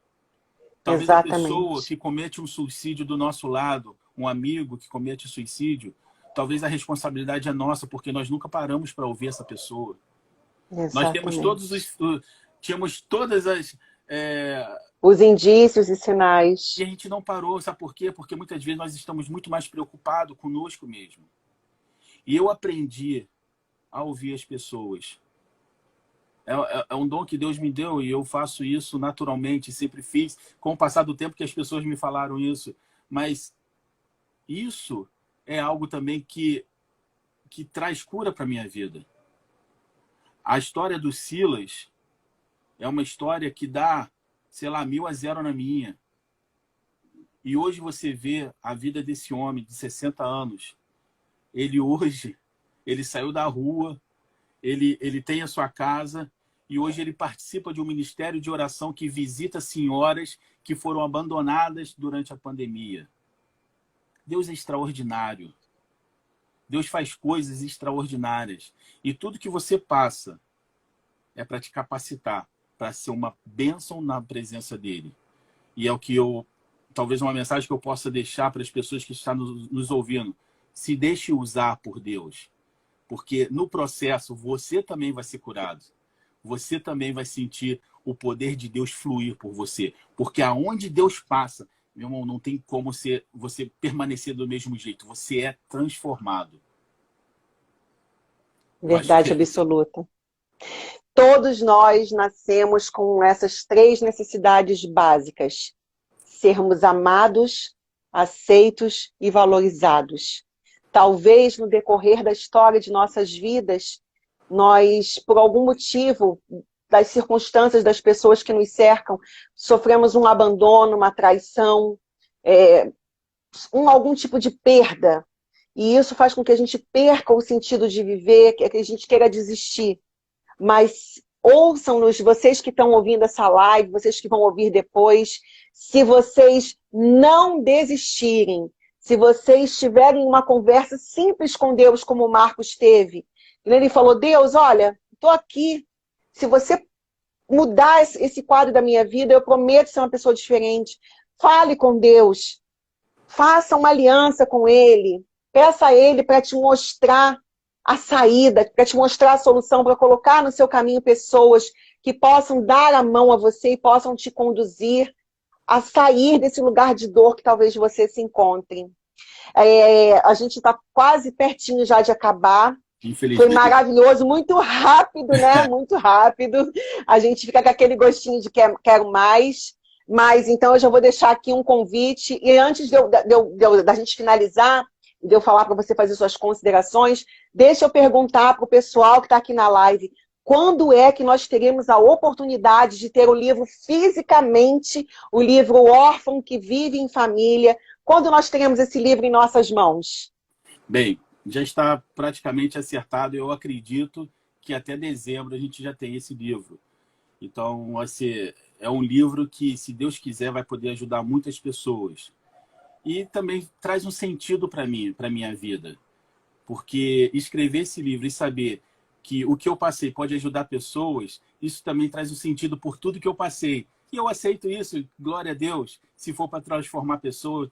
Talvez a pessoa que comete um suicídio do nosso lado, um amigo que comete suicídio, talvez a responsabilidade é nossa, porque nós nunca paramos para ouvir essa pessoa. Exatamente. Nós tínhamos todas as... os indícios e sinais. E a gente não parou, sabe por quê? Porque muitas vezes nós estamos muito mais preocupados conosco mesmo. E eu aprendi a ouvir as pessoas. É um dom que Deus me deu e eu faço isso naturalmente, sempre fiz, com o passar do tempo que as pessoas me falaram isso. Mas isso é algo também que traz cura para a minha vida. A história do Silas é uma história que dá, sei lá, 1000-0 na minha. E hoje você vê a vida desse homem de 60 anos. Ele saiu da rua, ele tem a sua casa e hoje ele participa de um ministério de oração que visita senhoras que foram abandonadas durante a pandemia. Deus é extraordinário. Deus faz coisas extraordinárias. E tudo que você passa é para te capacitar, para ser uma bênção na presença dele. E é o que talvez uma mensagem que eu possa deixar para as pessoas que estão nos ouvindo. Se deixe usar por Deus. Porque no processo você também vai ser curado. Você também vai sentir o poder de Deus fluir por você. Porque aonde Deus passa, meu irmão, não tem como você permanecer do mesmo jeito. Você é transformado. Verdade absoluta. Todos nós nascemos com essas 3 necessidades básicas. Sermos amados, aceitos e valorizados. Talvez no decorrer da história de nossas vidas, nós, por algum motivo, das circunstâncias das pessoas que nos cercam, sofremos um abandono, uma traição, algum tipo de perda. E isso faz com que a gente perca o sentido de viver, que a gente queira desistir. Mas ouçam-nos, vocês que estão ouvindo essa live, vocês que vão ouvir depois, se vocês não desistirem, se vocês tiverem uma conversa simples com Deus, como o Marcos teve, ele falou, Deus, olha, estou aqui, se você mudar esse quadro da minha vida, eu prometo ser uma pessoa diferente. Fale com Deus, faça uma aliança com Ele, peça a Ele para te mostrar a saída, para te mostrar a solução, para colocar no seu caminho pessoas que possam dar a mão a você e possam te conduzir a sair desse lugar de dor que talvez você se encontre. A gente está quase pertinho já de acabar. Foi maravilhoso, muito rápido, né? Muito rápido. A gente fica com aquele gostinho de quero mais. Mas então eu já vou deixar aqui um convite. E antes da gente finalizar, de eu falar para você fazer suas considerações, deixa eu perguntar para o pessoal que está aqui na live, quando é que nós teremos a oportunidade de ter o livro fisicamente, o livro Órfão que Vive em Família? Quando nós teremos esse livro em nossas mãos? Bem, já está praticamente acertado. Eu acredito que até dezembro a gente já tem esse livro. Então, assim, é um livro que, se Deus quiser, vai poder ajudar muitas pessoas. E também traz um sentido para mim, para minha vida. Porque escrever esse livro e saber que o que eu passei pode ajudar pessoas, isso também traz um sentido por tudo que eu passei. E eu aceito isso, glória a Deus. Se for para transformar pessoas,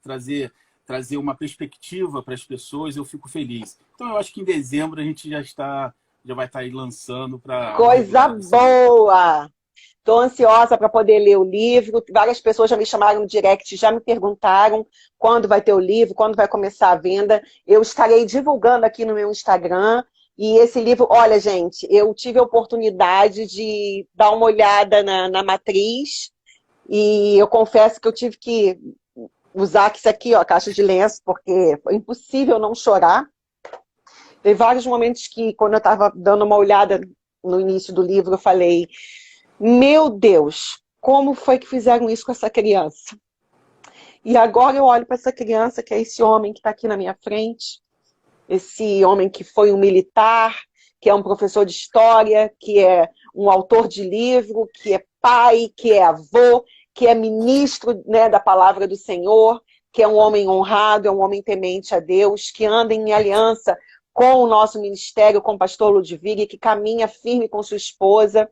trazer uma perspectiva para as pessoas, eu fico feliz. Então eu acho que em dezembro a gente já vai estar aí lançando para... Coisa boa! Estou ansiosa para poder ler o livro. Várias pessoas já me chamaram no direct, já me perguntaram quando vai ter o livro, quando vai começar a venda. Eu estarei divulgando aqui no meu Instagram. E esse livro, olha, gente, eu tive a oportunidade de dar uma olhada na matriz. E eu confesso que eu tive que usar isso aqui, ó, a caixa de lenço, porque foi impossível não chorar. Teve vários momentos que, quando eu estava dando uma olhada no início do livro, eu falei... Meu Deus, como foi que fizeram isso com essa criança? E agora eu olho para essa criança, que é esse homem que está aqui na minha frente, esse homem que foi um militar, que é um professor de história, que é um autor de livro, que é pai, que é avô, que é ministro, né, da palavra do Senhor, que é um homem honrado, é um homem temente a Deus, que anda em aliança com o nosso ministério, com o pastor Ludwig, que caminha firme com sua esposa.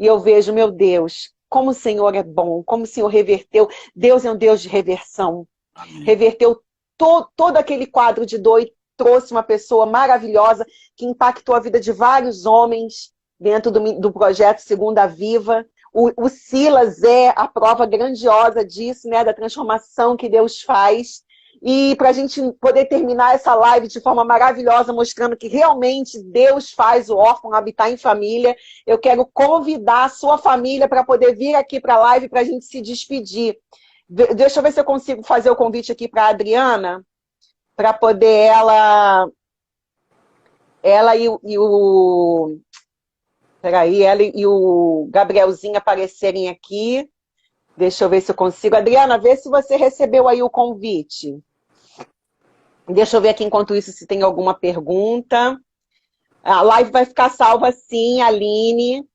E eu vejo, meu Deus, como o Senhor é bom, como o Senhor reverteu. Deus é um Deus de reversão. Amém. Reverteu todo aquele quadro de dor e trouxe uma pessoa maravilhosa que impactou a vida de vários homens dentro do projeto Segunda Viva. O Silas é a prova grandiosa disso, né, da transformação que Deus faz. E para a gente poder terminar essa live de forma maravilhosa, mostrando que realmente Deus faz o órfão habitar em família, eu quero convidar a sua família para poder vir aqui para a live para a gente se despedir. Deixa eu ver se eu consigo fazer o convite aqui para a Adriana, para poder ela e o Gabrielzinho aparecerem aqui. Deixa eu ver se eu consigo. Adriana, vê se você recebeu aí o convite. Deixa eu ver aqui, enquanto isso, se tem alguma pergunta. A live vai ficar salva sim, Aline.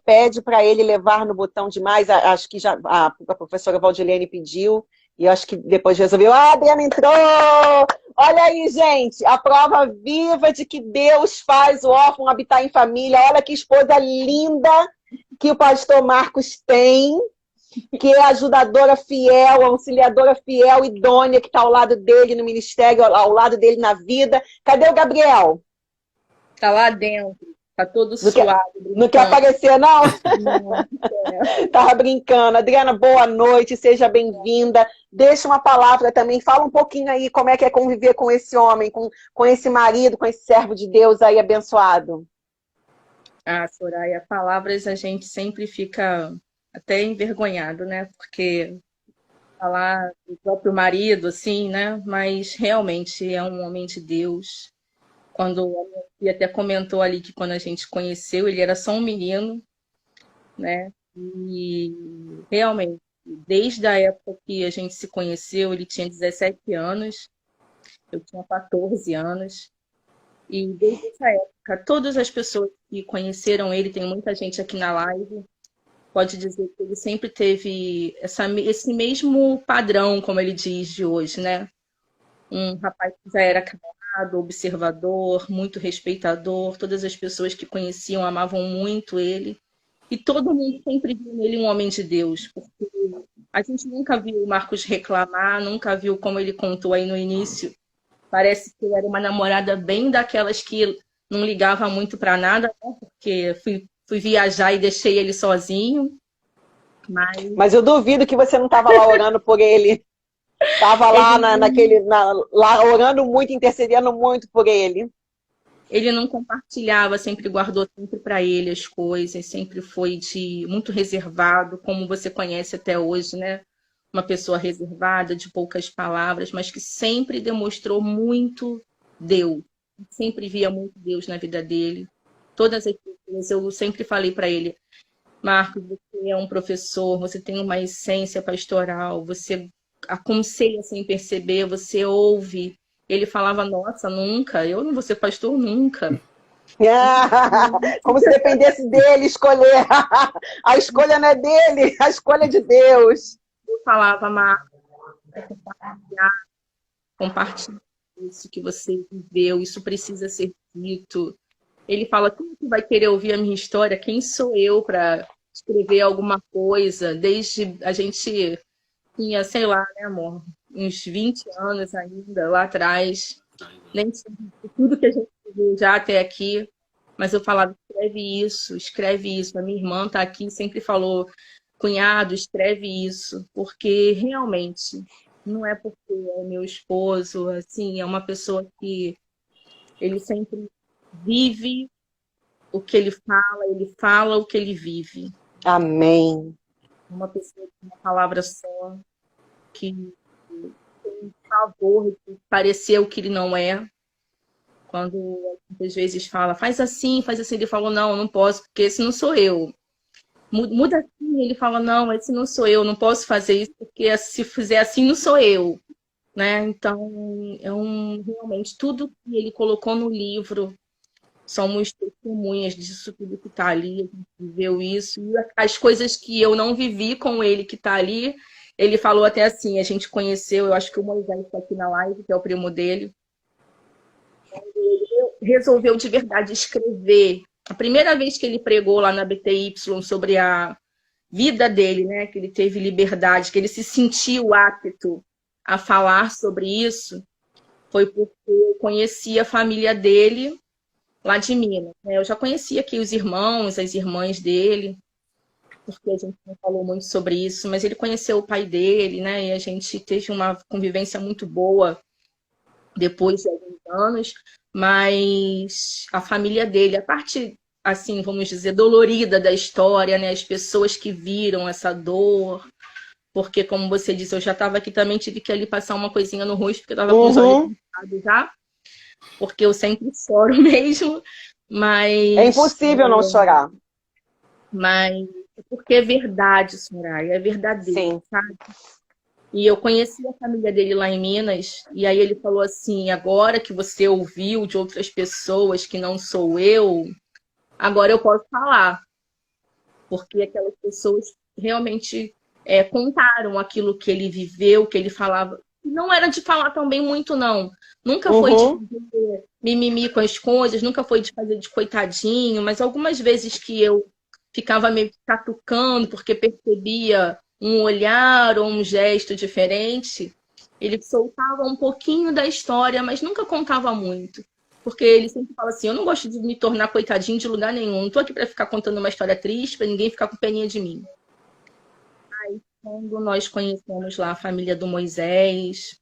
Pede para ele levar no botão de mais. Acho que já a professora Valdilene pediu. E eu acho que depois resolveu, a Adriana entrou! Olha aí, gente, a prova viva de que Deus faz o órfão habitar em família. Olha que esposa linda que o pastor Marcos tem, que é ajudadora fiel, auxiliadora fiel, idônea, que está ao lado dele no ministério, ao lado dele na vida. Cadê o Gabriel? Tá lá dentro, tá todo Não suave. Não quer aparecer, não? Não, Tava brincando. Adriana, boa noite, seja bem-vinda. Deixa uma palavra também, fala um pouquinho aí como é que é conviver com esse homem, com esse marido, com esse servo de Deus aí abençoado. Ah, Soraya, palavras a gente sempre fica até envergonhado, né? Porque falar do próprio marido, assim, né? Mas realmente é um homem de Deus. Quando a minha filha até comentou ali que quando a gente conheceu, ele era só um menino, né? E realmente, desde a época que a gente se conheceu, ele tinha 17 anos, eu tinha 14 anos. E desde essa época, todas as pessoas que conheceram ele, tem muita gente aqui na live, pode dizer que ele sempre teve esse mesmo padrão, como ele diz, de hoje, né? Um rapaz que já era calado, observador, muito respeitador. Todas as pessoas que conheciam amavam muito ele. E todo mundo sempre viu nele um homem de Deus, porque a gente nunca viu o Marcos reclamar, nunca viu como ele contou aí no início. Parece que ele era uma namorada bem daquelas que não ligava muito para nada, né? Porque fui viajar e deixei ele sozinho. Mas eu duvido que você não estava lá orando por ele. Estava lá lá orando muito, intercedendo muito por ele. Ele não compartilhava, sempre guardou sempre para ele as coisas, sempre foi muito reservado, como você conhece até hoje, né? Uma pessoa reservada, de poucas palavras, mas que sempre demonstrou muito Deus. Sempre via muito Deus na vida dele. Todas as pessoas, eu sempre falei para ele, Marcos, você é um professor, você tem uma essência pastoral, você aconselha sem perceber, você ouve. Ele falava, nossa, nunca, eu não vou ser pastor nunca. Como se dependesse dele escolher. A escolha não é dele, a escolha é de Deus. Eu falava, Marcos, compartilhar isso que você viveu, isso precisa ser dito. Ele fala, quem que vai querer ouvir a minha história? Quem sou eu para escrever alguma coisa? Desde a gente tinha, sei lá, né, amor? Uns 20 anos ainda, lá atrás. Nem sei tudo que a gente viveu já até aqui. Mas eu falava, escreve isso. A minha irmã está aqui, sempre falou, cunhado, escreve isso. Porque realmente, não é porque é meu esposo, assim, é uma pessoa que ele sempre vive o que ele fala o que ele vive. Amém. Uma pessoa com uma palavra só, que tem favor de parecer o que ele não é. Quando às vezes faz assim, ele falou, não posso, porque esse não sou eu. Muda assim, ele fala, não, esse não sou eu, não posso fazer isso, porque se fizer assim, não sou eu. Né? Então, realmente, tudo que ele colocou no livro, somos testemunhas disso tudo que está ali, a gente viveu isso. E as coisas que eu não vivi com ele que está ali, ele falou até assim, a gente conheceu, eu acho que o Moisés está aqui na live, que é o primo dele. Ele resolveu de verdade escrever. A primeira vez que ele pregou lá na BTY sobre a vida dele, né, que ele teve liberdade, que ele se sentiu apto a falar sobre isso, foi porque eu conheci a família dele lá de Minas. Né? Eu já conhecia aqui os irmãos, as irmãs dele, porque a gente não falou muito sobre isso, mas ele conheceu o pai dele, né? E a gente teve uma convivência muito boa depois de alguns anos, mas a família dele, a parte, assim, vamos dizer, dolorida da história, né? As pessoas que viram essa dor, porque, como você disse, eu já estava aqui também, tive que ali passar uma coisinha no rosto, porque eu estava com os olhos pintados já, porque eu sempre choro mesmo, mas... É impossível não chorar. Mas porque é verdade, Soraya, é verdadeiro, Sim. sabe? E eu conheci a família dele lá em Minas, e aí ele falou assim, agora que você ouviu de outras pessoas que não sou eu, agora eu posso falar. Porque aquelas pessoas realmente contaram aquilo que ele viveu, que ele falava. Não era de falar também muito, não. Nunca foi de Uhum. fazer mimimi com as coisas, nunca foi de fazer de coitadinho, mas algumas vezes que eu ficava meio que catucando, porque percebia um olhar ou um gesto diferente, ele soltava um pouquinho da história, mas nunca contava muito. Porque ele sempre fala assim, eu não gosto de me tornar coitadinho de lugar nenhum. Não tô aqui para ficar contando uma história triste, para ninguém ficar com peninha de mim. Aí, quando nós conhecemos lá a família do Moisés,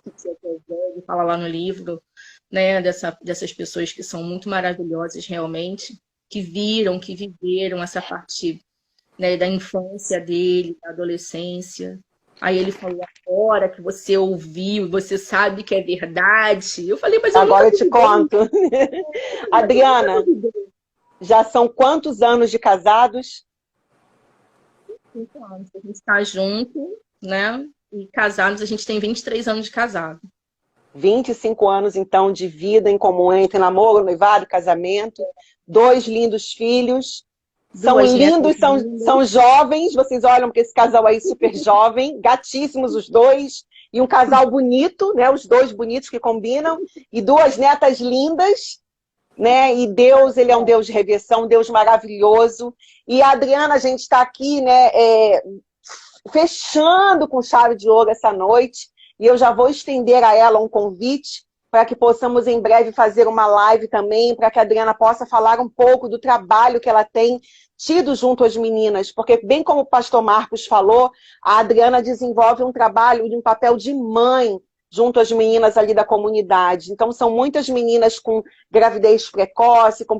que fala lá no livro, né, dessas pessoas que são muito maravilhosas realmente, que viram, que viveram essa parte, né, da infância dele, da adolescência. Aí ele falou, agora que você ouviu, você sabe que é verdade. Eu falei, mas eu Agora nunca eu te duvidei. conto. Adriana, já são quantos anos de casados? 5 anos. A gente está junto, né? E casados, a gente tem 23 anos de casado. 25 anos, então, de vida em comum entre namoro, noivado, casamento. 2 lindos filhos. São 2 lindos, netas lindas. são jovens. Vocês olham para esse casal aí super jovem, gatíssimos os dois. E um casal bonito, né? Os dois bonitos que combinam. E 2 netas lindas, né? E Deus, ele é um Deus de reversão, um Deus maravilhoso. E a Adriana, a gente está aqui, né? Fechando com chave de ouro essa noite. E eu já vou estender a ela um convite para que possamos em breve fazer uma live também, para que a Adriana possa falar um pouco do trabalho que ela tem tido junto às meninas, porque bem como o pastor Marcos falou, a Adriana desenvolve um trabalho de um papel de mãe junto às meninas ali da comunidade. Então são muitas meninas com gravidez precoce, com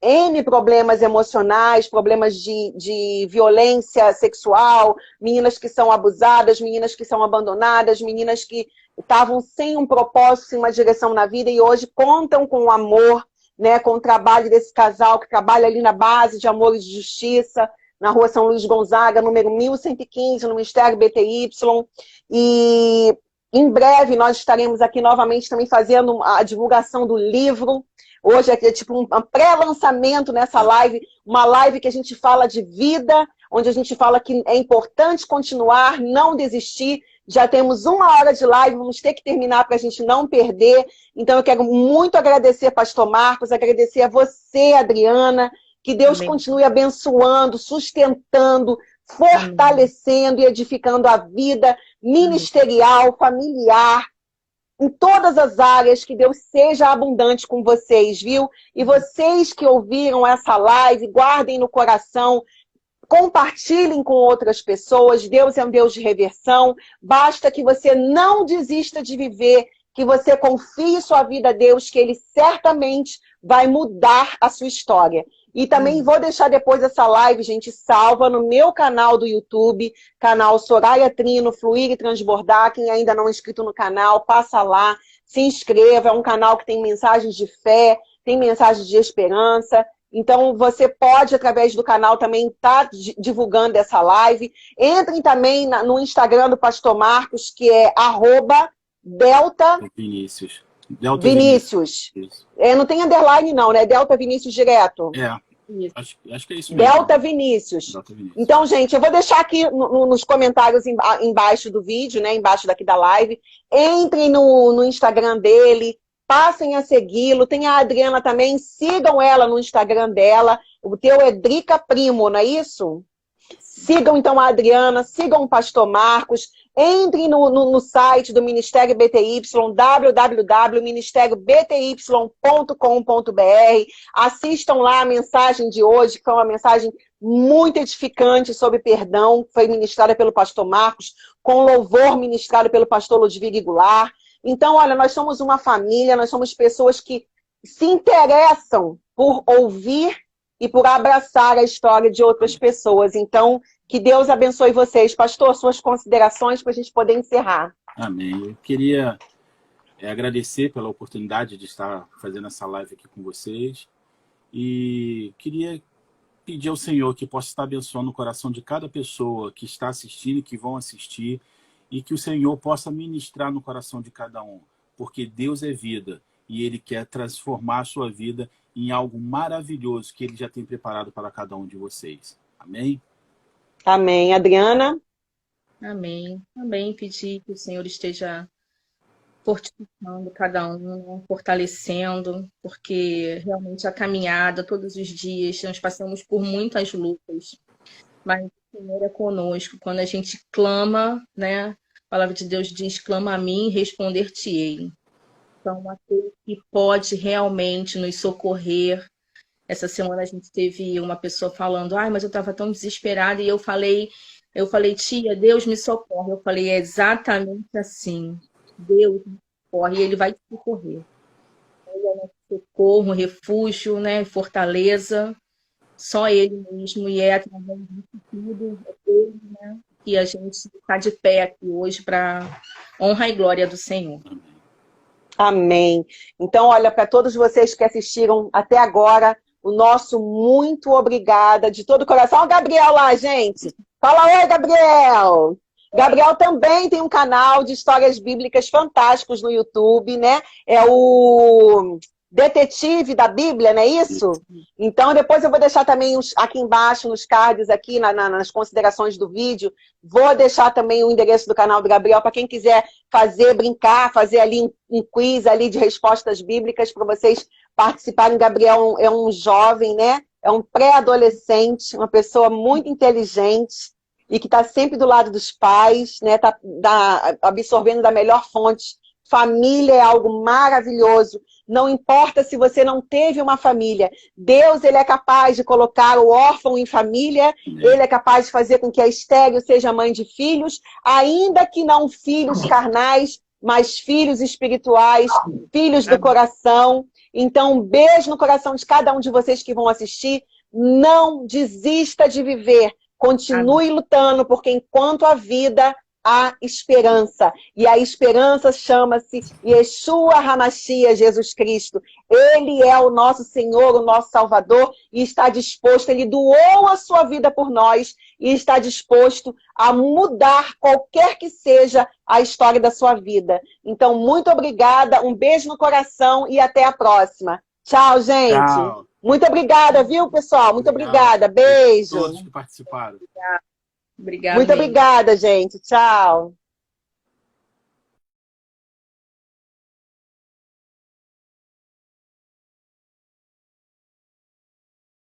N problemas emocionais, problemas de violência sexual, meninas que são abusadas, meninas que são abandonadas, meninas que estavam sem um propósito, sem uma direção na vida e hoje contam com o amor, né, com o trabalho desse casal que trabalha ali na base de Amor e de Justiça, na rua São Luís Gonzaga, número 1115, no Ministério BTY. E em breve nós estaremos aqui novamente também fazendo a divulgação do livro. Hoje é tipo um pré-lançamento nessa live, uma live que a gente fala de vida, onde a gente fala que é importante continuar, não desistir. Já temos 1 hora de live, vamos ter que terminar para a gente não perder. Então eu quero muito agradecer, pastor Marcos, agradecer a você, Adriana, que Deus Amém. continue abençoando, sustentando, fortalecendo e edificando a vida ministerial, familiar, em todas as áreas, que Deus seja abundante com vocês, viu? E vocês que ouviram essa live, guardem no coração, compartilhem com outras pessoas. Deus é um Deus de reversão. Basta que você não desista de viver, que você confie sua vida a Deus, que Ele certamente vai mudar a sua história. E também vou deixar depois essa live, gente, salva no meu canal do YouTube, canal Soraya Trino, Fluir e Transbordar. Quem ainda não é inscrito no canal, passa lá, se inscreva. É um canal que tem mensagens de fé, tem mensagens de esperança. Então, você pode, através do canal, também estar divulgando essa live. Entrem também no Instagram do Pastor Marcos, que é @Delta Vinícius. Vinícius. Não tem underline não, né? Delta Vinícius direto. Acho que é isso mesmo. Delta Vinícius. Então, gente, eu vou deixar aqui nos comentários embaixo do vídeo, né? Embaixo daqui da live. Entrem no Instagram dele, passem a segui-lo. Tem a Adriana também, sigam ela no Instagram dela. O teu é Drica Primo, não é isso? Sigam então a Adriana, sigam o pastor Marcos, entrem no site do Ministério BTY, www.ministeriobty.com.br, assistam lá a mensagem de hoje, que foi uma mensagem muito edificante sobre perdão, foi ministrada pelo pastor Marcos, com louvor ministrado pelo pastor Ludwig Goulart. Então, olha, nós somos uma família, nós somos pessoas que se interessam por ouvir e por abraçar a história de outras pessoas. Então, que Deus abençoe vocês. Pastor, suas considerações para a gente poder encerrar. Amém. Eu queria agradecer pela oportunidade de estar fazendo essa live aqui com vocês. E queria pedir ao Senhor que possa estar abençoando o coração de cada pessoa que está assistindo e que vão assistir, e que o Senhor possa ministrar no coração de cada um, porque Deus é vida e Ele quer transformar a sua vida em algo maravilhoso que Ele já tem preparado para cada um de vocês. Amém? Amém. Adriana? Amém. Também pedir que o Senhor esteja fortificando cada um, né? Fortalecendo, porque realmente a caminhada, todos os dias, nós passamos por muitas lutas, mas o Senhor é conosco. Quando a gente clama, né? A palavra de Deus diz: clama a mim e responder-te-ei. Então, aquele que pode realmente nos socorrer. Essa semana a gente teve uma pessoa falando: ai, mas eu estava tão desesperada, e eu falei, tia, Deus me socorre. Eu falei, é exatamente assim. Deus me socorre e Ele vai te socorrer. Ele é nosso socorro, refúgio, né? Fortaleza. Só Ele mesmo. E é através disso tudo, é Ele, né? Que a gente está de pé aqui hoje para honra e glória do Senhor. Amém. Então, olha, para todos vocês que assistiram até agora, o nosso muito obrigada de todo o coração. Olha o Gabriel lá, gente. Fala oi, Gabriel. Gabriel também tem um canal de histórias bíblicas fantásticos no YouTube, né? É o Detetive da Bíblia, não é isso? Então, depois eu vou deixar também aqui embaixo, nos cards, aqui nas considerações do vídeo, vou deixar também o endereço do canal do Gabriel para quem quiser brincar, fazer ali um quiz ali de respostas bíblicas para vocês participarem. Gabriel é um jovem, né? É um pré-adolescente, uma pessoa muito inteligente e que está sempre do lado dos pais, né? Tá absorvendo da melhor fonte. Família é algo maravilhoso. Não importa se você não teve uma família. Deus, ele é capaz de colocar o órfão em família. Ele é capaz de fazer com que a estéril seja mãe de filhos, ainda que não filhos carnais, mas filhos espirituais, filhos do coração. Então, um beijo no coração de cada um de vocês que vão assistir. Não desista de viver. Continue lutando, porque enquanto a vida, há esperança. E a esperança chama-se Yeshua HaMashiach, Jesus Cristo. Ele é o nosso Senhor, o nosso Salvador, e está disposto, ele doou a sua vida por nós, e está disposto a mudar qualquer que seja a história da sua vida. Então, muito obrigada, um beijo no coração e até a próxima. Tchau, gente. Tchau. Muito obrigada, viu, pessoal? Muito obrigada. Beijo. Todos que participaram. Obrigada. Muito obrigada, gente. Tchau.